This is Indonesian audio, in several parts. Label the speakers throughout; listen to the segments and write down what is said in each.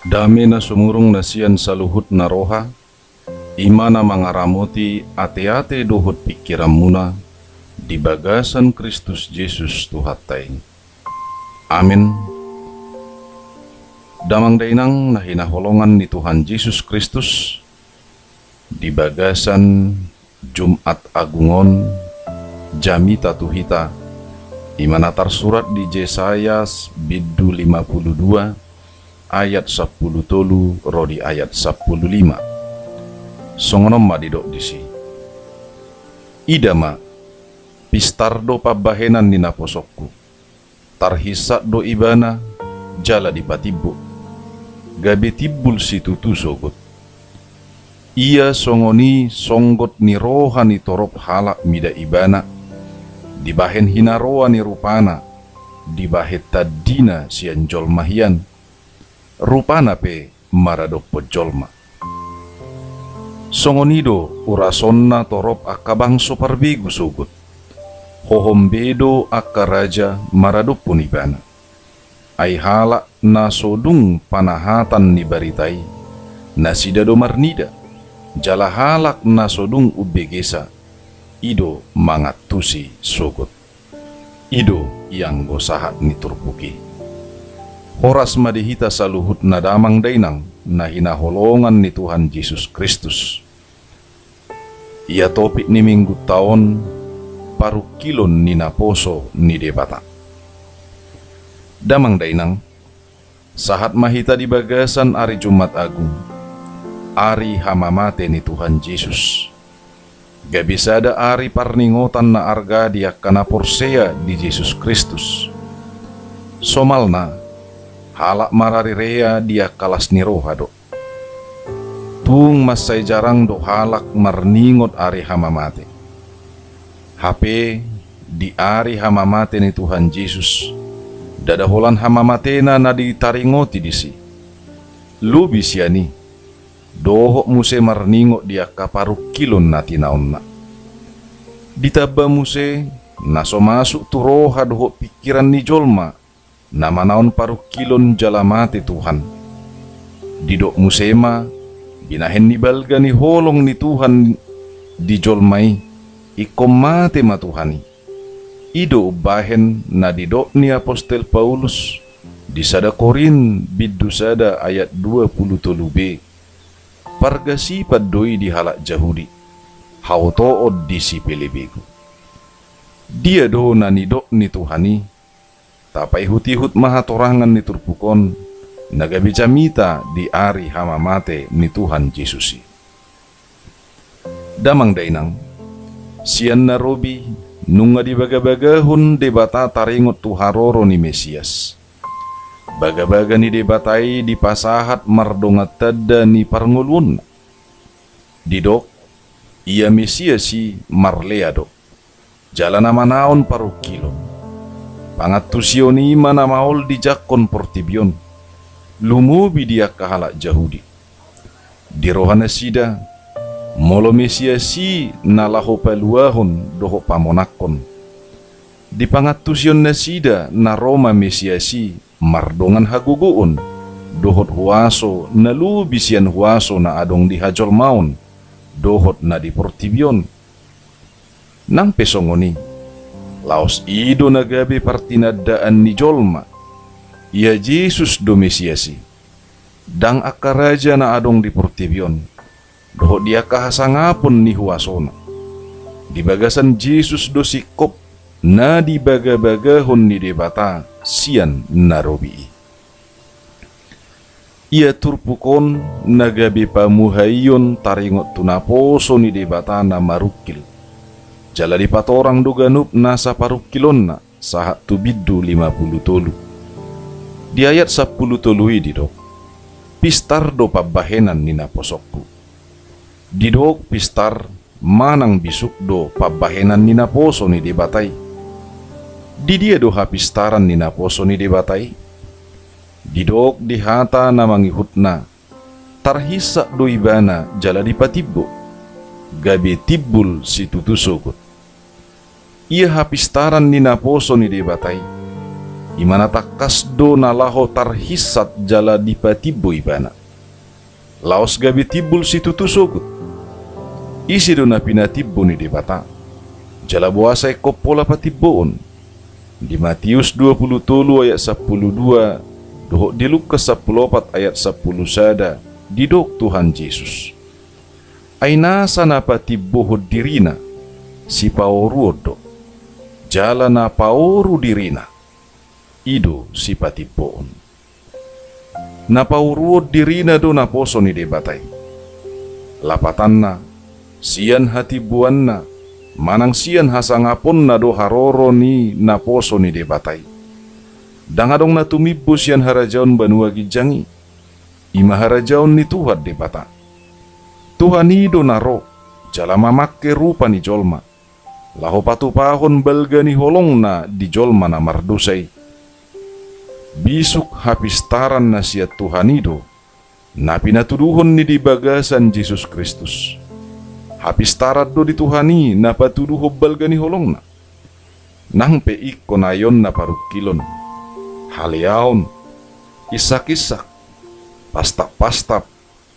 Speaker 1: Dami na sumurong nasiyan sa luhut na roha, imana mangaramoti ate-ate dohot pikiran muna, di bagasan Kristus Jesus Tuhatay. Amin. Damang dainang na hinaholongan ni Tuhan Yesus Kristus, di bagasan Jumat Agungon, Jamita Tuhita, imana tersurat di Yesayas biddu 52, ayat 10 tolu rodi ayat 15. Songonom madidok disi. Idama pistardo pabahenan ni naposokku, tarhisat do ibana jala di patibbo, gabe tibbul situtu sogot. Ia songoni songgot ni roha ni torop halak mida ibana, dibahen hinaroa ni rupana, dibahet tadina sian jolmahian, rupana pe maradok pojolma. Songonido urasonna torop akabang soparbigu sugut, hohombedo akaraja maradok punibana. Ay halak na sodung panahatan ni baritai, nasidado marnida, jala halak na sodung ubegesa, ido mangatusi sogot. Ido yang gosahat ni turpuki. Horas madihita sa luhut na damang dainang na hinaholongan ni Tuhan Yesus Kristus. Ia topik ni minggu taon paru kilon ni naposo ni debata. Damang dainang, sahat mahita di bagasan ari Jumat Agung, ari hamamate ni Tuhan Yesus. Gabisada ari parningotan na arga dia kana porsea di Yesus Kristus. Somalna, halak marari rea dia kalas ni rohado. Tung masay jarang do halak marningot ari hamamate. Hape di ari hamamate ni Tuhan Yesus, dadaholan hamamatena na ditaringoti disi. Lubi siani, dohok muse marningot dia kaparu kilon na tinaon na. Ditaba muse, naso masuk tu roha dohok pikiran ni jolma, na manaon paru kilon jalamate Tuhan. Didok musema, binahen ni balga ni holong ni Tuhan di jolmai, ikomate matuhani. Ido bahen na didok ni Apostel Paulus di sada Korin biddu sada ayat 23b. Pargasi padoi di halak Jahudi, hautood di si pelebegu. Dia do na nidok ni Tuhani, tapai hutihut mahatorangan ni turpukon, nagabijamita di ari hamamate ni Tuhan Yesusi. Damang dainang, sian na robi, nunga di baga-bagahun debata taringot tuharoro ni Mesias. Baga-baga ni debatai di pasahat mardongat tada ni parngulun. Didok, ia Mesiasi marleado, jalan manaon paru kilon. Pangatusioni mana maol di jakon portibion, lumubi dia kahalak Jahudi. Di rohana sida, molo Mesiasi nalaho paluahon doho pamonakon. Di pangatusion nasida na Roma Mesiasi mardongan haguguun, dohot huaso na lubisian huaso na adong di hajol maun, dohot na di portibion. Nang pesongoni, laos ido nagabe partinadaan ni jolma, ia Yesus do Mesiasi, dang akaraja na adong di portibion, dohot dia kahasangapon ni huasona. Di bagasan Yesus do sikop na di baga-bagahon ni debata sian narobi. Ia turpukon nagabe pamuhayon taringot tunaposo ni debata na marukil. Jala di patorang doganup nasa parukilon na sahat tu biddu 50 tolu. Di ayat 10 tolu didok, pistar do pabahenan ni naposokku. Didok pistar manang bisuk do pabahenan ni naposo ni debatai. Di dia do hapistaran ni naposo ni debatai. Didok dihata na mangihutna, tarhisa do ibana jala di patibbo, gabe tibbul si tutusogot. Ia hapistaran ni naposo ni debatai. imana takas do na laho tarhisat jala dipatibo ibana. Laos gabi tibul situ tusogut. Isi do na pinatibo ni debata. Jala buasa kopola patiboon. Di Matius 23 ayat 12, dohok di Lukas 14 ayat 10 sada, didok Tuhan Yesus. Aina sana patibo dirina, si pauruodo. Jala na pauru dirina, ido si patiboon. Na pauruod dirina do na poso ni debatai. Lapatanna, sian hati buanna, manang sian hasangapon na do haroro ni na poso ni debatai. Dangadong na tumibo sian harajaon banua gijangi. Ima harajaon ni Tuhan debata. Tuhan ido naro, jala mamakke rupa ni jolma. Laho patupahon balga ni holong na di jolma na mardusay. Bisuk hapistaran na siya Tuhan ido, na pinatuduhon ni di bagasan Jesus Kristus. Hapistarat do di Tuhani na patuduho balga ni holong na. Nang peik konayon na parukilon. Haliaon, isak-isak, pastap-pastap,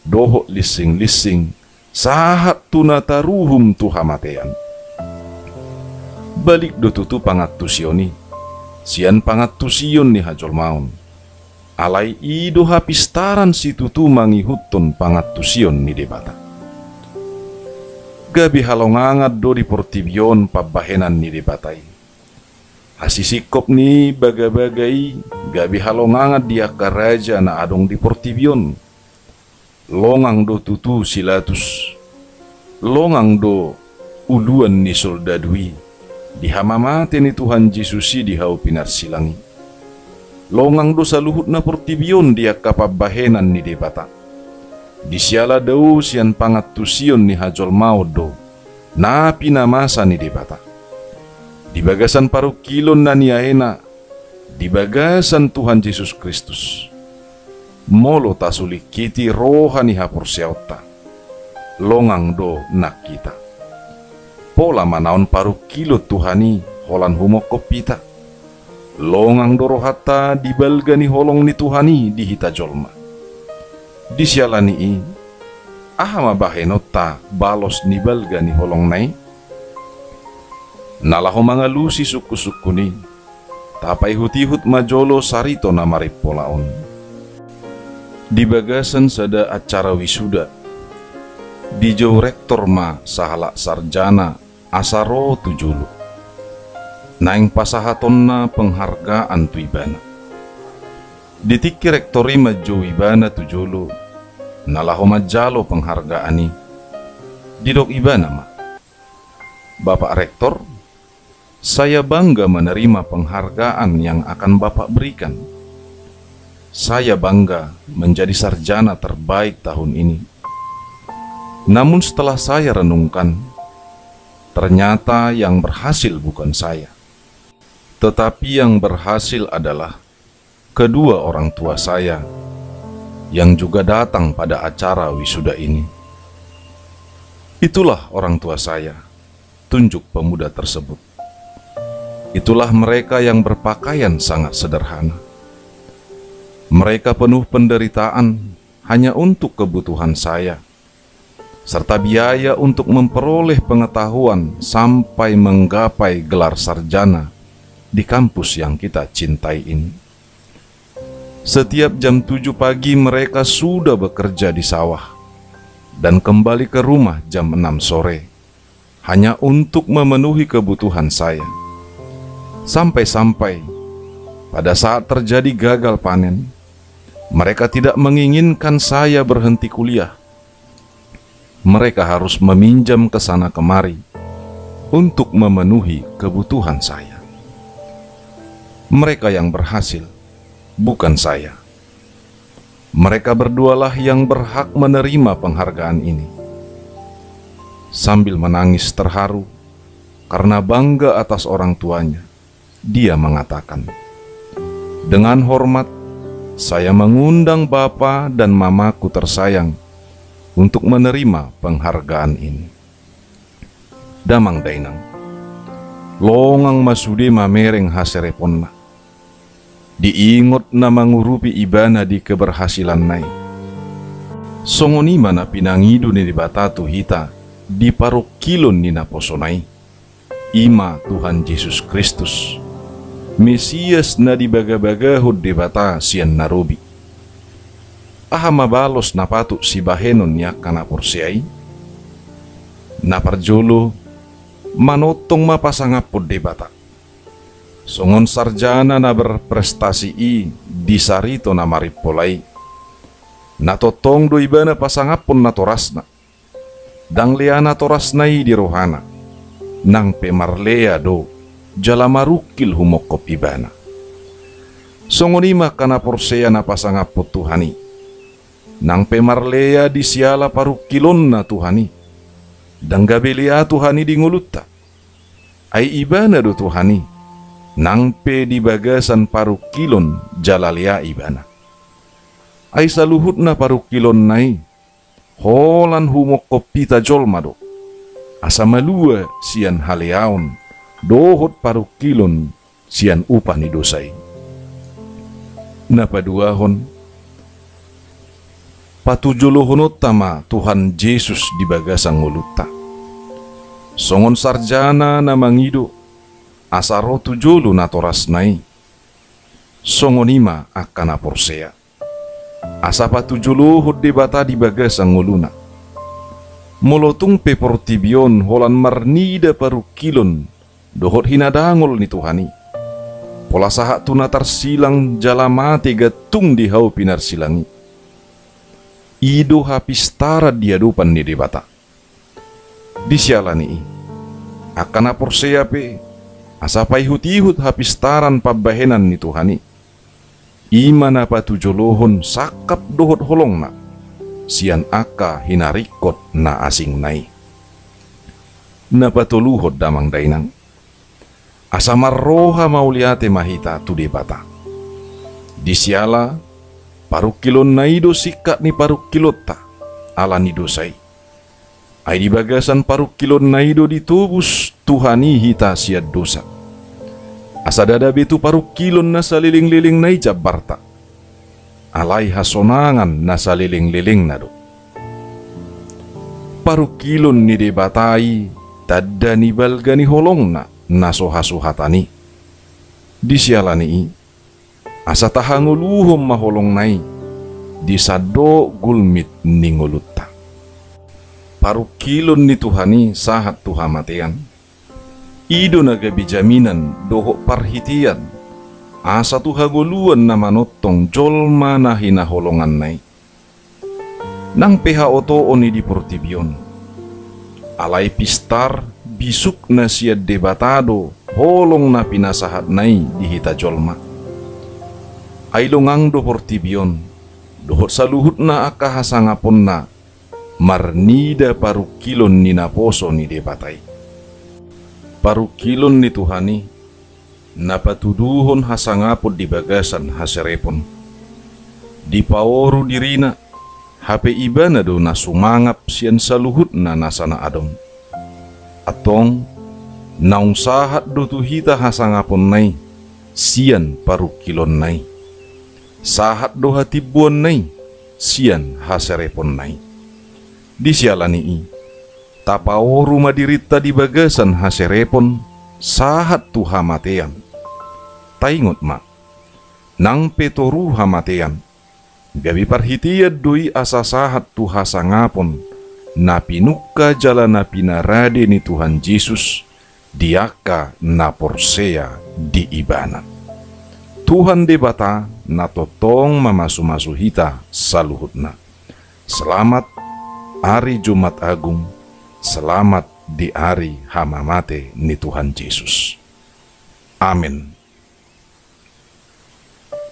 Speaker 1: doho lising-lising, sahat tunataruhum tuhamatean. Balik do tutu pangatusioni, sian pangatusion ni hajol maun. Alai ido hapistaran si tutu mangihutun pangatusion ni debata. Gabi halongangat do di portibion pabahenan ni debatai. Hasisikop ni baga-bagai, gabi halongangat dia karaja na adong di portibion. Longang do tutu silatus, longang do uluan ni soldadui, dihamamate ni Tuhan Yesusi di hau pinar silangi. Longang do saluhut na portibion dia kapabahenan ni debata. Disiala dau sian pangatusion ni hajol maudo, na pinamasa ni debata. Di bagasan parukilon na niaena, di bagasan Tuhan Yesus Kristus. Molo tasulikiti rohani hapur seota, longang do nak kita. Pola manaon parukilo Tuhani holan humokopita, longang do rohata dibalgani holong ni Tuhani di hita jolma. Di sialani i, ahama bahenota balos ni balgani holong nai. Nalaho mga lusi suku-suku ni, tapay hutihut majolo sarito na maripolaon. Di bagasan sada acara wisuda, di jauh rektor ma sahala sarjana asaro tujulu. Naing pasahaton na penghargaan tu ibana. Ditiki rektori majo ibana tujulu, nalaho majalo penghargaani. Didok ibana ma. Bapak rektor, saya bangga menerima penghargaan yang akan Bapak berikan. Saya bangga menjadi sarjana terbaik tahun ini. Namun setelah saya renungkan, ternyata yang berhasil bukan saya, tetapi yang berhasil adalah kedua orang tua saya yang juga datang pada acara wisuda ini. Itulah orang tua saya, tunjuk pemuda tersebut. Itulah mereka yang berpakaian sangat sederhana. Mereka penuh penderitaan hanya untuk kebutuhan saya, serta biaya untuk memperoleh pengetahuan sampai menggapai gelar sarjana di kampus yang kita cintai ini. Setiap jam 7 pagi mereka sudah bekerja di sawah dan kembali ke rumah jam 6 sore hanya untuk memenuhi kebutuhan saya. Sampai-sampai pada saat terjadi gagal panen, mereka tidak menginginkan saya berhenti kuliah. Mereka harus meminjam ke sana kemari untuk memenuhi kebutuhan saya. Mereka yang berhasil, bukan saya. Mereka berdualah yang berhak menerima penghargaan ini. Sambil menangis terharu karena bangga atas orang tuanya, dia mengatakan, "Dengan hormat, saya mengundang Bapa dan Mamaku tersayang untuk menerima penghargaan ini." Damang dainang, longang masude mamereng hasereponna. diingot na mangurupi ibana di keberhasilan nai. Songoni mana pinangidu ni bata tu hita di paruh kilon ni naposonai. Ima Tuhan Yesus Kristus, Mesias na di baga-bagahod di bata sian narobi. Aha mabalos na patuk si bahenon niya kana porsiay. Naparjolo manotong mapasangapod di bata. Songon sarjana na berprestasi di sarito na maripolay. Natotong do iba na pasangapon na toras na. Dang liana toras na di rohana. Nang pemarlea do jalamarukil humokop ibana. Songonima kana porseya na pasangapot Tuhani. Nang pemarlea di siala parukilon na Tuhani. Dang gabelia Tuhani di nguluta. Ay ibana do Tuhani. Nang pe di bagasan parukilon jalalia ibana. Ay saluhut na parukilon nai. Holan humokop pita jolmado. Asa malua sian haleaon. Dohot parukilon sian upah ni dosai. Napaduahon patujolohonot tama Tuhan Yesus di bagasang nguluta. Songon sarjana na mangido asaro tujolo na toras nai. Songonima akan aporsea. Asa patujolohot di bata di bagasang nguluna. Molotung peportibion holan marnida parukilon dohot hinadangol ni Tuhani. Pola sahat tu natar silang jalamate gatung di hau pinar silangi. Ido hapistara diadupan ni debata. Disialani akan aporsea pe asapai hut-ihut hapistaran pabahenan ni Tuhani. Imana patujolohon sakap dohot holong na. Sian aka hinarikot na asing nai. Napatuluhot damang dainang. Asa marroha mauliate mahita tu debata. Disiala parukilon naido sikat ni parukilota ala ni dosai. Ay di bagasan parukilon naido ditubus Tuhani hita siad dosa. Asa dada betu parukilon na saliling-liling nai jabarta. Alay hasonangan na saliling-liling na do. Parukilon ni debatai tadda ni balga ni holong na nasohasuhatani. Disialani asa tahanguluhom maholong nai disado gulmit ningulutta. Parukilon ni Tuhani sahat tuhamatean. Ido nagabi jaminan doho parhitian. Asa tuhaguluan na manotong jolma na hinaholongan nai. Nang PHO ni di portibion. Alay pistar bisuk na siya debatado holong na pinasahat nai di hita jolma. Ay longang do portibion dohot saluhut na akahasangapon na marnida parukilon ni naposo ni debatay. Parukilon ni Tuhani napatuduhon hasangapod di bagasan haserepon. Di paoru dirina hape ibana do na sumangap siyan saluhut na nasana adong. Atong naung sahat do tuhita hasangapon nai siyan parukilon nai. Sahat do hatibuan nai siyan haserepon nai. Disialani tapaoru madirita di bagasan haserepon sahat tu hamatean. Taingot ma nang petoru hamatean gabi parhitiyad doi asa sahat tu hasangapon na pinuka jala na pinarade ni Tuhan Yesus diaka na porsea di ibana. Tuhan debata na totong mamasu-masuhita saluhutna. Selamat Hari Jumat Agung, selamat di hari hamamate ni Tuhan Yesus. Amin.